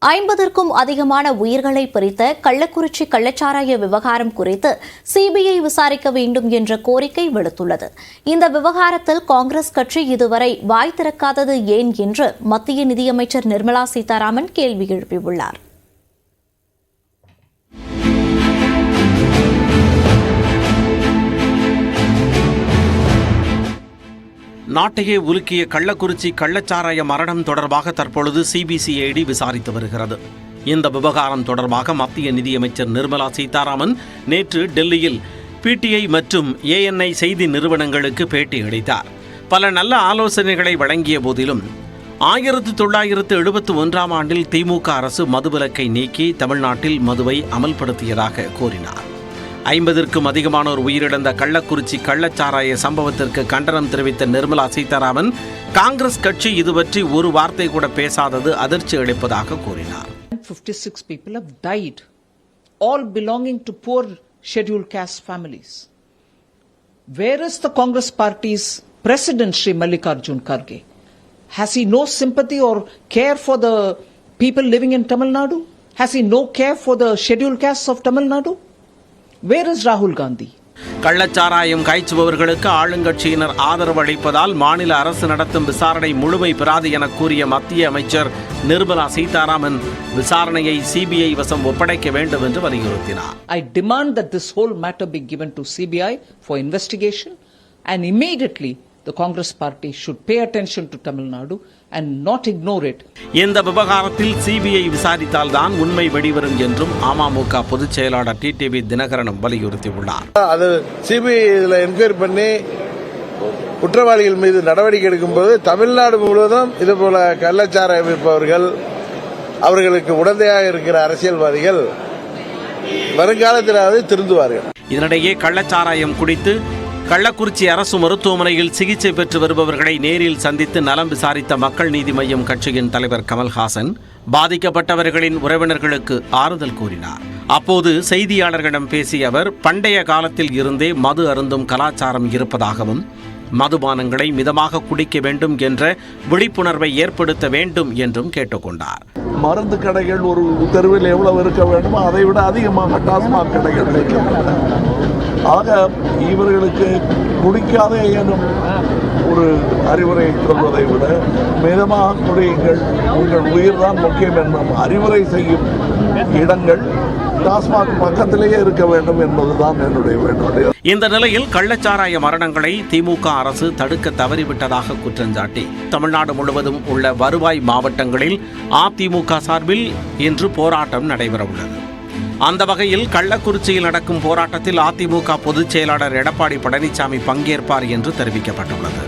50க்கும் அதிகமான உயிர்களை பறித்த கள்ளக்குறிச்சி கள்ளச்சாராய விவகாரம் குறித்து சிபிஐ விசாரிக்க வேண்டும் என்ற கோரிக்கை விடுத்துள்ளது. இந்த விவகாரத்தில் காங்கிரஸ் கட்சி இதுவரை வாய் திறக்காதது ஏன் என்று மத்திய நிதியமைச்சர் நிர்மலா சீதாராமன் கேள்வி எழுப்பியுள்ளார். நாட்டையே உலுக்கிய கள்ளக்குறிச்சி கள்ளச்சாராய மரணம் தொடர்பாக தற்பொழுது சிபிசிஐடி விசாரித்து வருகிறது. இந்த விவகாரம் தொடர்பாக மத்திய நிதியமைச்சர் நிர்மலா சீதாராமன் நேற்று டெல்லியில் பிடிஐ மற்றும் ஏஎன்ஐ செய்தி நிறுவனங்களுக்கு பேட்டி அளித்தார். பல நல்ல ஆலோசனைகளை வழங்கிய போதிலும் 1971ஆம் ஆண்டில் திமுக அரசு மதுவிலக்கை நீக்கி தமிழ்நாட்டில் மதுவை அமல்படுத்தியதாக கூறினார். 50க்கும் அதிகமானோர் உயிரிழந்த கள்ளக்குறிச்சி கள்ளச்சாராய சம்பவத்திற்கு கண்டனம் தெரிவித்த நிர்மலா சீதாராமன், காங்கிரஸ் கட்சி இது பற்றி ஒரு வார்த்தை கூட பேசாதது அதிர்ச்சி அளிப்பதாக கூறினார். 56 people have died, all belonging to poor scheduled caste families. Where is the Congress party's president, Shri Mallikarjun Kharge? Has he no sympathy or care for the people living in Tamil Nadu? Has he no care for the scheduled castes of Tamil Nadu? Where is Rahul Gandhi? கள்ளச்சாராயம் காய்ச்சுபவர்களுக்கு ஆளுங்கட்சியினர் ஆதரவு அளிப்பதால் மாநில அரசு நடத்தும் விசாரணை முழுமை பெறாது என கூறிய மத்திய அமைச்சர் நிர்மலா சீதாராமன் விசாரணையை சிபிஐ வசம் ஒப்படைக்க வேண்டும் என்று வலியுறுத்தினார். I demand that this whole matter be given to CBI for investigation and immediately the Congress party should pay attention to Tamil Nadu and not ignore it. இந்த விவகாரத்தில் சிபிஐ விசாரித்தால்தான் உண்மை வெளிவரும் என்றும் அமமுக பொதுச் செயலாளர் டிடிவி தினகரனும் வலியுறுத்தியுள்ளார். அது சிபிஐ இதில் என்கொயரி பண்ணி குற்றவாளிகள் மீது நடவடிக்கை எடுக்கும்போது தமிழ்நாடு முழுவதும் இதுபோல கள்ளச்சாராயம் விற்பவர்கள், அவர்களுக்கு உடந்தையாக இருக்கிற அரசியல்வாதிகள் வருங்காலத்திலாவது திருந்துவார்கள். இதனிடையே கள்ளச்சாராயம் குடித்து கள்ளக்குறிச்சி அரசு மருத்துவமனையில் சிகிச்சை பெற்று வருபவர்களை நேரில் சந்தித்து நலம் விசாரித்த மக்கள் நீதி மய்யம் கட்சியின் தலைவர் கமல்ஹாசன் பாதிக்கப்பட்டவர்களின் உறவினர்களுக்கு ஆறுதல் கூறினார். அப்போது செய்தியாளர்களிடம் பேசிய அவர், பண்டைய காலத்தில் இருந்தே மது அருந்தும் கலாச்சாரம் இருப்பதாகவும் மதுபானங்களை மிதமாக குடிக்க வேண்டும் என்ற விழிப்புணர்வை ஏற்படுத்த வேண்டும் என்றும் கேட்டுக்கொண்டார். மருந்து கடைகள் ஒரு தெருவில் எவ்வளவு இருக்க வேண்டுமோ அதை விட அதிகமாக டாஸ்மாக் கடைகள் இருக்க வேண்டும். ஆக இவர்களுக்கு குடிக்காத எனும் ஒரு அறிவுரை சொல்வதை விட மிதமாக குடியுங்கள், உங்கள் உயிர் தான் முக்கியம் என்னும் அறிவுரை செய்யும் இடங்கள் டாஸ்மாக் பக்கத்திலேயே இருக்க வேண்டும் என்பதுதான் என்னுடைய வேண்டுகோள். இந்த நிலையில் கள்ளச்சாராய மரணங்களை திமுக அரசு தடுக்க தவறிவிட்டதாக குற்றஞ்சாட்டி தமிழ்நாடு முழுவதும் உள்ள வருவாய் மாவட்டங்களில் அதிமுக சார்பில் இன்று போராட்டம் நடைபெறவுள்ளது. அந்த வகையில் கள்ளக்குறிச்சியில் நடக்கும் போராட்டத்தில் அதிமுக பொதுச் செயலாளர் எடப்பாடி பழனிசாமி பங்கேற்பார் என்று தெரிவிக்கப்பட்டுள்ளது.